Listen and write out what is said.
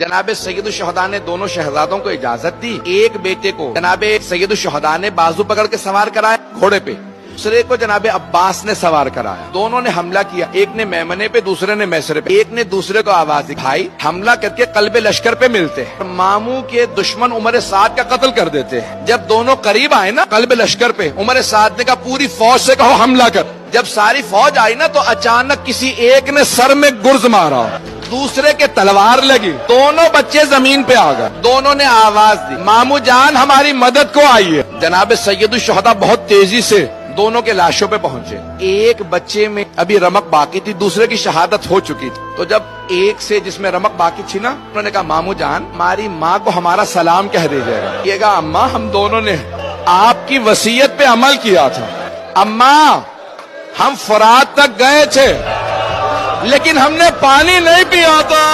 जनाबे सैयदुल शुहदा ने दोनों शहजादों को इजाजत दी। एक बेटे को जनाबे सैयदुल शुहदा ने बाजू पकड़ के सवार कराया घोड़े पे, दूसरे को जनाबे अब्बास ने सवार कराया। दोनों ने हमला किया, एक ने मैमने पे, दूसरे ने मैसरे पे। एक ने दूसरे को आवाज दी, भाई हमला करके कल्बे लश्कर पे मिलते हैं। मामू के दुश्मन उमर साद का कत्ल कर देते हैं। जब दोनों करीब आए ना कल्बे लश्कर पे, उमर साद ने कहा पूरी फौज से कहो हमला कर। जब सारी फौज आई ना तो अचानक किसी एक ने सर में गुर्ज मारा, दूसरे के तलवार लगी, दोनों बच्चे जमीन पे आ गए। दोनों ने आवाज दी, मामू जान हमारी मदद को आइए। जनाब सैयदुल शुहदा बहुत तेजी से दोनों के लाशों पे पहुंचे। एक बच्चे में अभी रमक बाकी थी, दूसरे की शहादत हो चुकी थी। तो जब एक से जिसमें रमक बाकी थी ना, उन्होंने कहा मामू जान हमारी माँ को हमारा सलाम कह दीजिएगा। ये कहा अम्मा हम दोनों ने आपकी वसीयत पे अमल किया था। अम्मा हम फरात तक गए थे लेकिन हमने पानी नहीं पिया था।